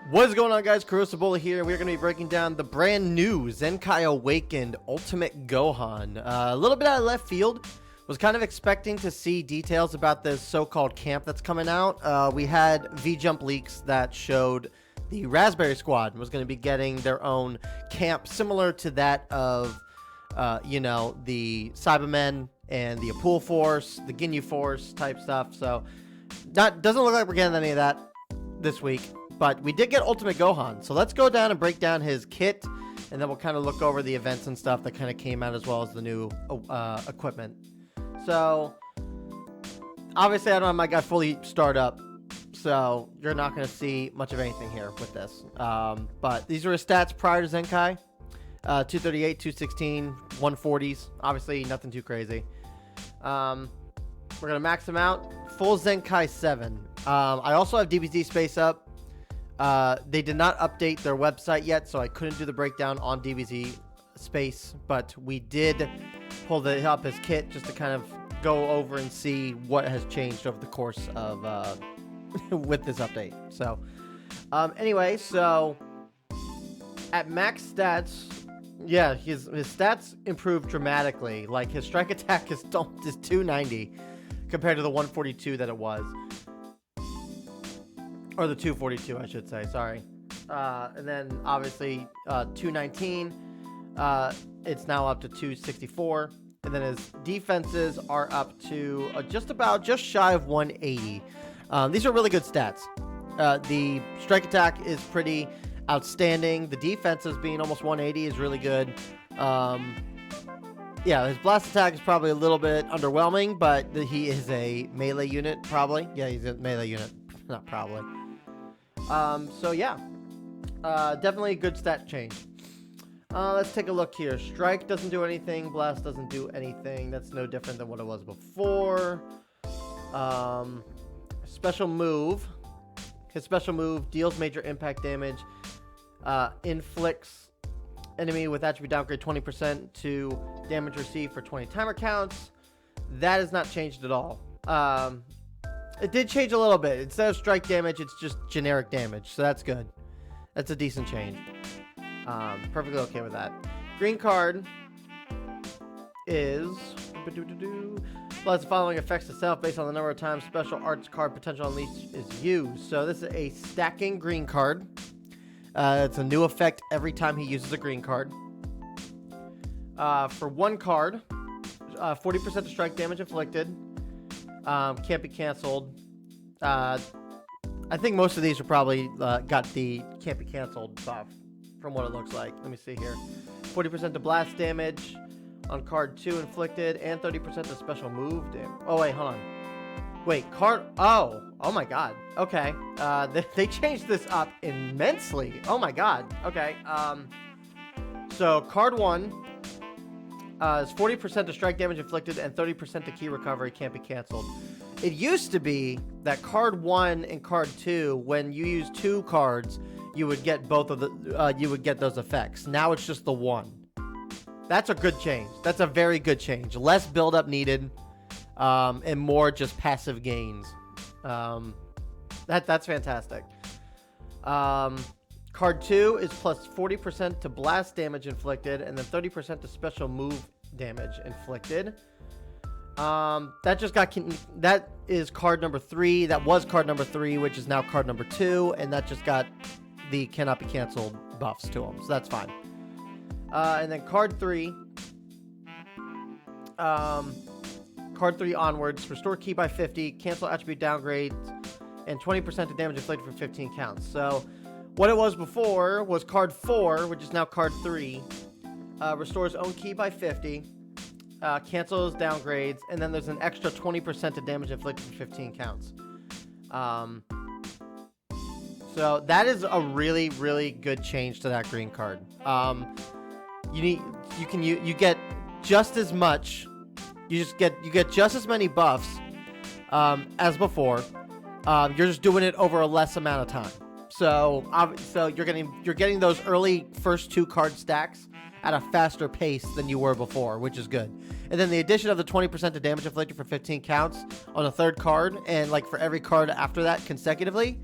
What is going on, guys? Crucible here. We're going to be breaking down the brand new Zenkai Awakened Ultimate Gohan. A little bit out of left field. Was kind of expecting to see details about this so-called camp that's coming out. We had V-Jump leaks that showed the Raspberry Squad was going to be getting their own camp similar to that of, the Cybermen and the Apul Force, the Ginyu Force type stuff. So, doesn't look like we're getting any of that this week. But we did get Ultimate Gohan, so let's go down and break down his kit, and then we'll kind of look over the events and stuff that kind of came out, as well as the new equipment. So, obviously I don't have my guy fully start up, so you're not going to see much of anything here with this. But these are his stats prior to Zenkai. 238, 216, 140s. Obviously nothing too crazy. We're going to max him out. Full Zenkai 7. I also have DBZ space up. They did not update their website yet, so I couldn't do the breakdown on DBZ space, but we did pull up his kit just to kind of go over and see what has changed over the course of with this update. So anyway, so at max stats, yeah, his stats improved dramatically. Like, his strike attack is 290 compared to the 142 that it was. Or the 242, I should say. Sorry. And then, obviously, 219. It's now up to 264. And then his defenses are up to just shy of 180. These are really good stats. The strike attack is pretty outstanding. The defenses being almost 180 is really good. Yeah, his blast attack is probably a little bit underwhelming, but he is a melee unit, probably. Yeah, he's a melee unit. Not probably. So yeah, definitely a good stat change. Let's take a look here. Strike doesn't do anything. Blast doesn't do anything. That's no different than what it was before. Special move. His special move deals major impact damage. Inflicts enemy with attribute downgrade 20% to damage received for 20 timer counts. That has not changed at all. It did change a little bit. Instead of strike damage, it's just generic damage. So that's good. That's a decent change. Perfectly okay with that. Green card is... Plus the following effects itself based on the number of times special arts card potential unleashed is used. So this is a stacking green card. It's a new effect every time he uses a green card. For one card, 40% to strike damage inflicted. Can't be canceled. I think most of these are probably got the can't be canceled buff from what it looks like. Let me see here. 40% to blast damage on card 2 inflicted, and 30% to special move damage. Oh wait, hold on. Wait, card. Oh my God. Okay. They changed this up immensely. Oh my God. Okay. So card 1 is 40% to strike damage inflicted and 30% to key recovery, can't be canceled. It used to be that card 1 and card 2, when you use 2 cards, you would get both of the you would get those effects. Now it's just the 1. That's a good change. That's a very good change. Less build up needed, and more just passive gains. That's fantastic. Card 2 is plus 40% to blast damage inflicted, and then 30% to special move damage inflicted. That is card number 3. That was card number 3, which is now card number 2, and that just got the cannot be canceled buffs to them, so that's fine. And then card 3. Card 3 onwards, restore key by 50, cancel attribute downgrades, and 20% to damage inflicted for 15 counts. So what it was before was card 4, which is now card 3, restores own key by 50, cancels downgrades, and then there's an extra 20% to damage inflicted for 15 counts. So that is a really, really good change to that green card. You get just as much. You get just as many buffs as before. You're just doing it over a less amount of time. So you're getting those early first 2 card stacks at a faster pace than you were before, which is good. And then the addition of the 20% to damage inflicted for 15 counts on a 3rd card, and like for every card after that consecutively,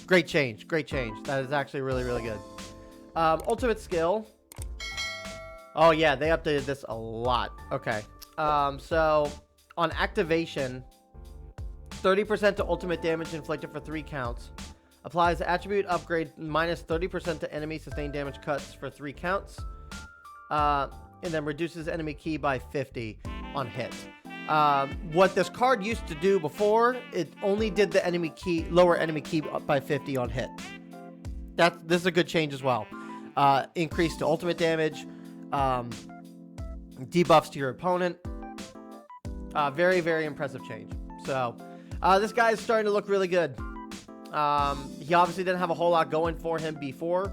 Great change. Great change. That is actually really, really good. Ultimate skill. Oh, yeah. They updated this a lot. Okay. So, on activation, 30% to ultimate damage inflicted for 3 counts. Applies attribute upgrade minus 30% to enemy sustained damage cuts for 3 counts. And then reduces enemy ki by 50 on hit. What this card used to do before, it only did the enemy ki, lower enemy ki up by 50 on hit. This is a good change as well. Increase to ultimate damage, debuffs to your opponent. Very, very impressive change. So, this guy is starting to look really good. He obviously didn't have a whole lot going for him before.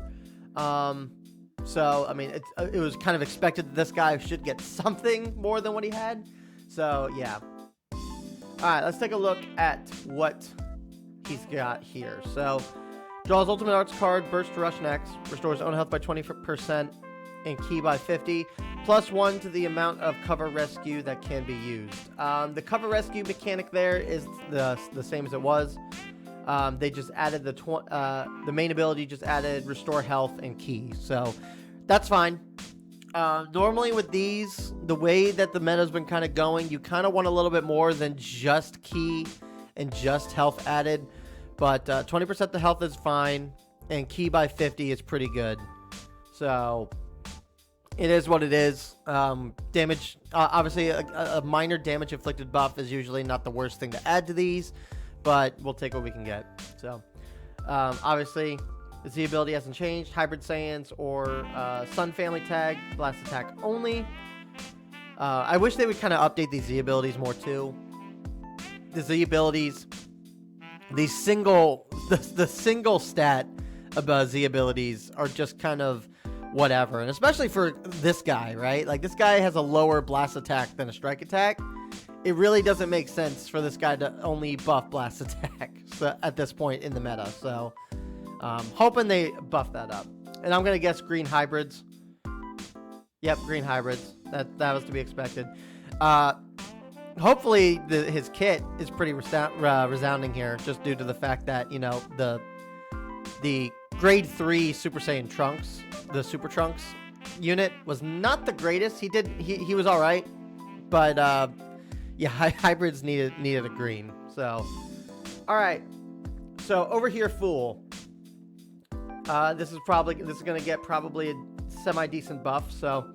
So, I mean, it was kind of expected that this guy should get something more than what he had. So, yeah. Alright, let's take a look at what he's got here. So, draws Ultimate Arts card, Burst to Rush next, restores own health by 20% and ki by 50, plus 1 to the amount of cover rescue that can be used. The cover rescue mechanic there is the same as it was. They just added the main ability just added restore health and ki, so that's fine. Normally with these, the way that the meta's been kind of going, you kind of want a little bit more than just ki and just health added, but 20% the health is fine, and ki by 50 is pretty good. So it is what it is. Damage, obviously a minor damage inflicted buff is usually not the worst thing to add to these, but we'll take what we can get. So, obviously, the Z ability hasn't changed. Hybrid Saiyans or Sun Family Tag, Blast Attack only. I wish they would kind of update these Z abilities more too. The Z abilities, the single stat about Z abilities are just kind of whatever, and especially for this guy, right? Like, this guy has a lower Blast Attack than a Strike Attack. It really doesn't make sense for this guy to only buff Blast Attack at this point in the meta. So, hoping they buff that up. And I'm going to guess green hybrids. Yep, green hybrids. That was to be expected. Hopefully, his kit is pretty resounding here, just due to the fact that, you know, the grade 3 Super Saiyan Trunks, the Super Trunks unit, was not the greatest. He was all right, but yeah, hybrids needed a green. So, all right. So over here, Fool. This is going to get probably a semi-decent buff. So,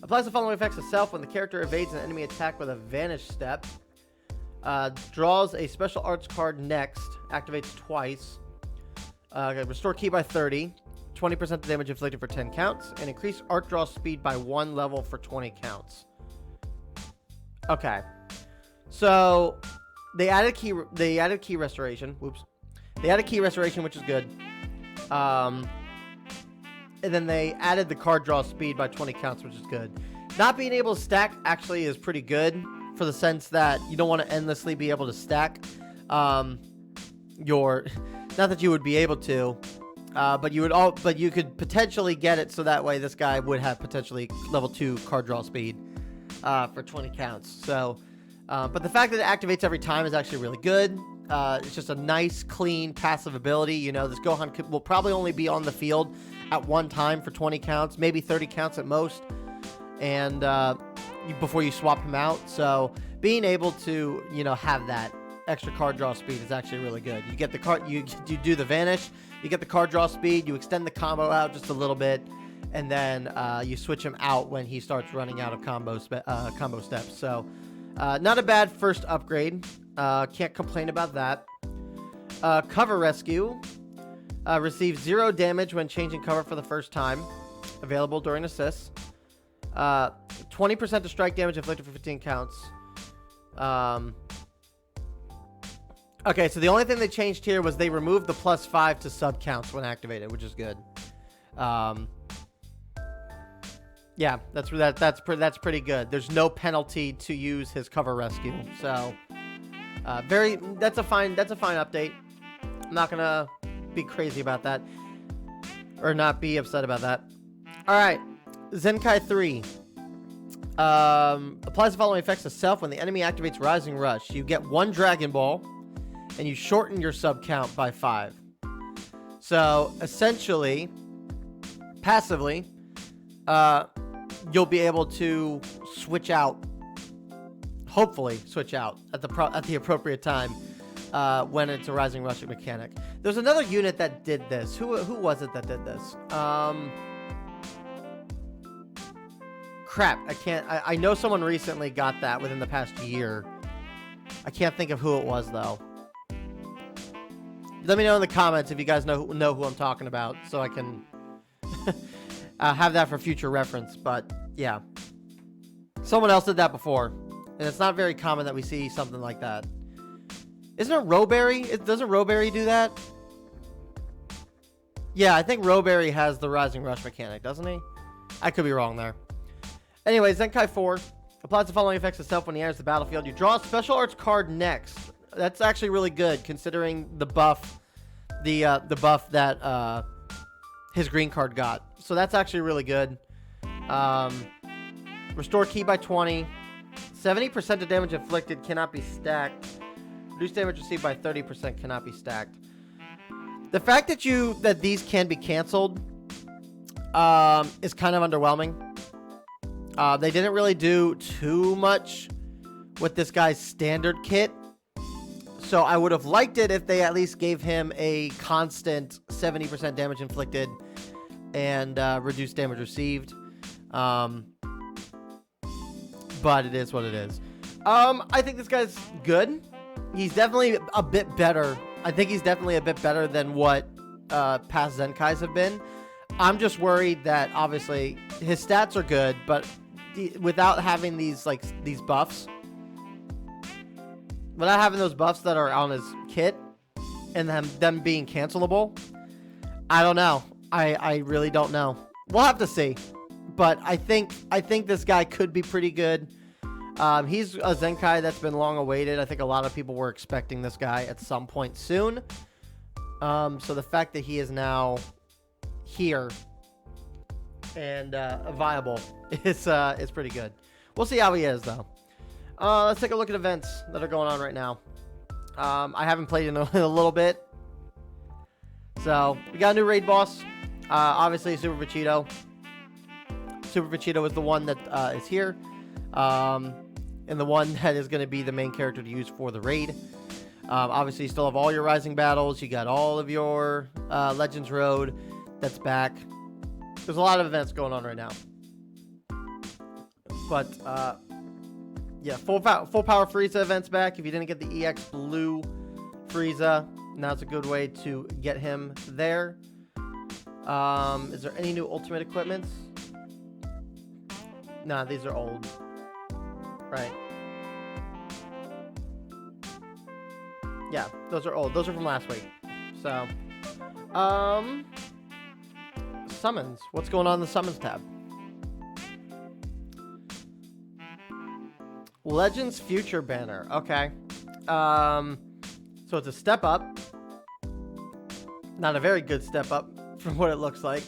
applies the following effects to self when the character evades an enemy attack with a vanish step. Draws a special arts card next. Activates twice. Restore ki by 30. 20% the damage inflicted for 10 counts. And increase art draw speed by 1 level for 20 counts. Okay. So, they added key restoration. Whoops. They added key restoration, which is good. And then they added the card draw speed by 20 counts, which is good. Not being able to stack actually is pretty good, for the sense that you don't want to endlessly be able to stack not that you would be able to, but you could potentially get it so that way this guy would have potentially level 2 card draw speed for 20 counts. So, but the fact that it activates every time is actually really good. It's just a nice, clean, passive ability. You know, this Gohan will probably only be on the field at one time for 20 counts, maybe 30 counts at most, and before you swap him out. So being able to, you know, have that extra card draw speed is actually really good. You get the card, you do the vanish, you get the card draw speed, you extend the combo out just a little bit, and then you switch him out when he starts running out of combo steps. So not a bad first upgrade. Can't complain about that. Cover Rescue. Receives 0 damage when changing cover for the first time. Available during assists. 20% to strike damage inflicted for 15 counts. Okay, so the only thing they changed here was they removed the +5 to sub counts when activated, which is good. Yeah, that's pretty good. There's no penalty to use his Cover Rescue, so that's a fine update. I'm not gonna be crazy about that, or not be upset about that. All right, Zenkai 3 applies the following effects to self when the enemy activates Rising Rush. You get 1 Dragon Ball, and you shorten your sub count by 5. So essentially, passively, you'll be able to switch out, hopefully switch out at the appropriate time when it's a rising rushing mechanic. There's another unit that did this. Who was it that did this? Crap, I know someone recently got that within the past year. I can't think of who it was though. Let me know in the comments if you guys know who I'm talking about, so I can have that for future reference. But yeah, someone else did that before, and it's not very common that we see something like that. Isn't it Rowberry? Doesn't Rowberry do that? Yeah, I think Rowberry has the Rising Rush mechanic, doesn't he? I could be wrong there. Anyway, Zenkai 4 applies the following effects itself when he enters the battlefield. You draw a special arts card next. That's actually really good, considering the buff, the buff that his green card got. So that's actually really good. Restore key by 20. 70% of damage inflicted cannot be stacked. Reduce damage received by 30% cannot be stacked. The fact that these can be canceled is kind of underwhelming. They didn't really do too much with this guy's standard kit. So I would have liked it if they at least gave him a constant 70% damage inflicted and reduced damage received. But it is what it is. I think this guy's good. He's definitely a bit better. I think he's definitely a bit better than what past Zenkais have been. I'm just worried that obviously his stats are good, but without having these buffs, without having those buffs that are on his kit and them being cancelable, I don't know. I really don't know. We'll have to see. But I think this guy could be pretty good. He's a Zenkai that's been long awaited. I think a lot of people were expecting this guy at some point soon. So the fact that he is now here and viable is pretty good. We'll see how he is though. Let's take a look at events that are going on right now. I haven't played in a little bit. So we got a new raid boss. Obviously Super Vegito. Super Vegito is the one that is here. And the one that is going to be the main character to use for the raid. Obviously, you still have all your Rising battles. You got all of your Legends Road that's back. There's a lot of events going on right now. But, yeah, full power Frieza event's back. If you didn't get the EX Blue Frieza, now's a good way to get him there. Is there any new Ultimate equipments? Nah, these are old. Right. Yeah, those are old. Those are from last week. So, summons. What's going on in the summons tab? Legends Future banner. Okay. So it's a step up. Not a very good step up from what it looks like.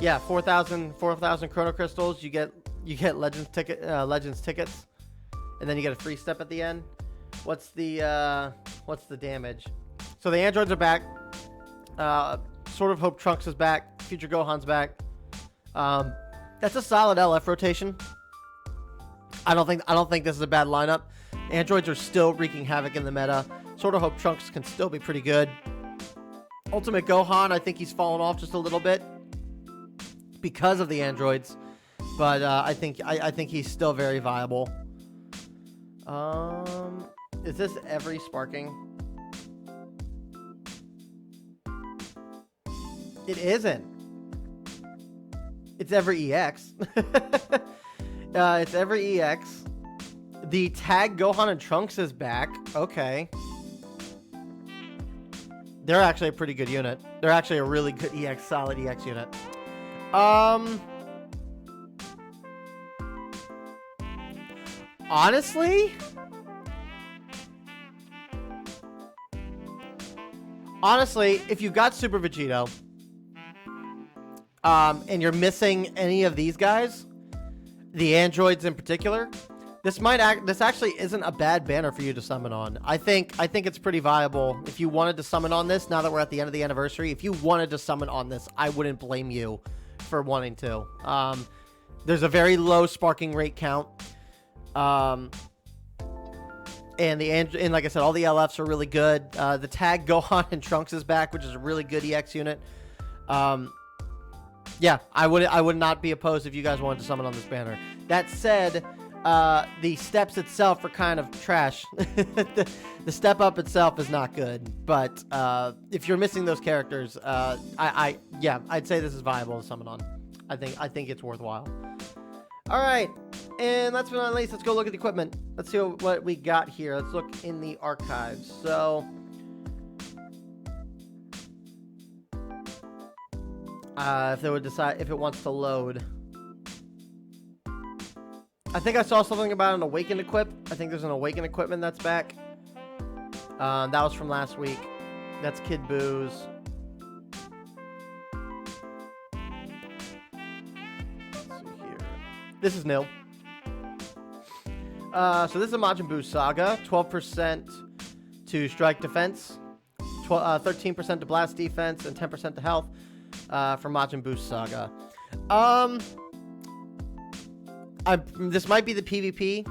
Yeah, 4,000 Chrono Crystals. You get Legends tickets, and then you get a free step at the end. What's the damage? So the androids are back. Sort of Hope Trunks is back. Future Gohan's back. That's a solid LF rotation. I don't think this is a bad lineup. Androids are still wreaking havoc in the meta. Sort of Hope Trunks can still be pretty good. Ultimate Gohan, I think he's fallen off just a little bit because of the androids. But I think he's still very viable. Is this every sparking? It isn't. It's every EX. It's every EX. The tag Gohan and Trunks is back. Okay. They're actually a pretty good unit. They're actually a really good EX, solid EX unit. Honestly, if you got Super Vegito, and you're missing any of these guys, the androids in particular, This actually isn't a bad banner for you to summon on. I think it's pretty viable. If you wanted to summon on this, now that we're at the end of the anniversary, if you wanted to summon on this, I wouldn't blame you for wanting to. There's a very low sparking rate count. And like I said, all the LFs are really good. The tag Gohan and Trunks is back, which is a really good EX unit. Yeah, I would not be opposed if you guys wanted to summon on this banner. That said, the steps itself are kind of trash. the step up itself is not good, but if you're missing those characters, yeah, I'd say this is viable to summon on. I think it's worthwhile. All right, and last but not least, let's go look at the equipment. Let's see what we got here. Let's look in the archives. So, if they would decide if it wants to load. I think I saw something about an Awakened equip. I think there's an Awakened equipment that's back. That was from last week. That's Kid Boo's. Let's see here. This is new. So this is a Majin Buu Saga. 12% to strike defense, 13% to blast defense, and 10% to health for Majin Buu Saga. This might be the PvP.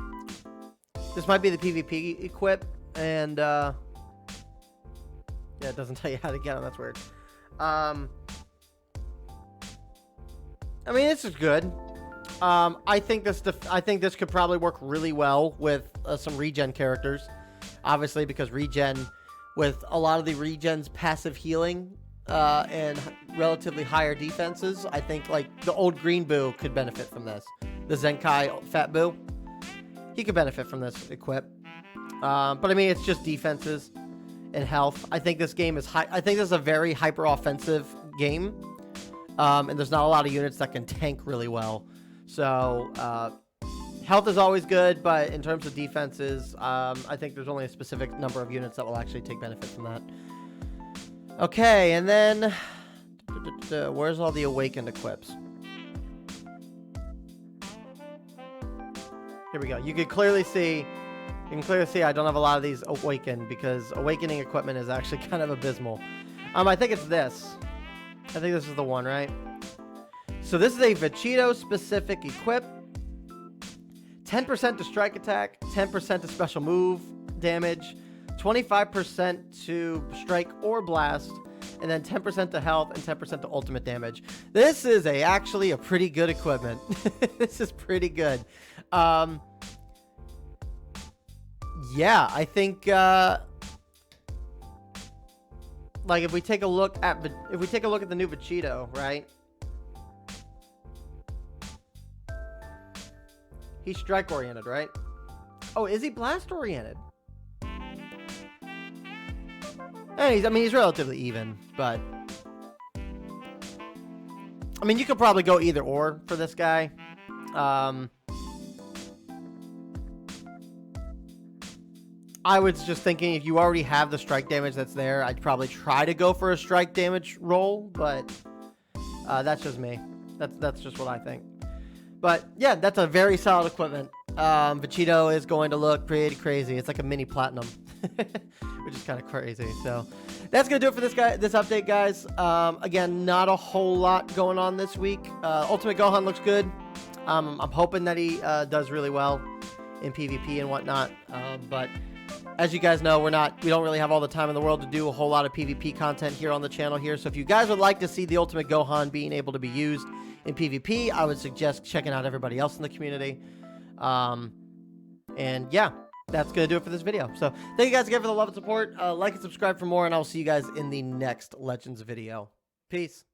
This might be the PvP equip, and yeah, it doesn't tell you how to get them. That's weird. I mean, this is good. I think this could probably work really well with some regen characters. Obviously, because regen, with a lot of the regen's passive healing and relatively higher defenses, I think like the old Green Boo could benefit from this. The Zenkai Fat Boo, he could benefit from this equip. But I mean, it's just defenses and health. I think this game is I think this is a very hyper offensive game, and there's not a lot of units that can tank really well. So health is always good, but in terms of defenses, I think there's only a specific number of units that will actually take benefit from that. Okay, and then where's all the Awakened equips? Here we go. You can clearly see I don't have a lot of these Awakened because Awakening equipment is actually kind of abysmal. I think it's this. I think this is the one, right? So this is a Vegito specific equip. 10% to strike attack, 10% to special move damage, 25% to strike or blast, and then 10% to health and 10% to ultimate damage. This is actually a pretty good equipment. This is pretty good. Yeah, I think like if we take a look at the new Vegito, right? He's strike oriented, right? Oh, is he blast oriented? I mean, he's relatively even, but I mean, you could probably go either or for this guy. I was just thinking if you already have the strike damage that's there, I'd probably try to go for a strike damage roll, but that's just me. That's just what I think. But yeah, that's a very solid equipment. Vegito is going to look pretty crazy. It's like a mini platinum, which is kind of crazy. So that's gonna do it for this update, guys. Again, not a whole lot going on this week. Ultimate Gohan looks good. I'm hoping that he does really well in PvP and whatnot. But as you guys know, we don't really have all the time in the world to do a whole lot of PvP content here on the channel here. So if you guys would like to see the Ultimate Gohan being able to be used in PvP, I would suggest checking out everybody else in the community. And yeah, that's going to do it for this video. So thank you guys again for the love and support. Like and subscribe for more, and I'll see you guys in the next Legends video. Peace.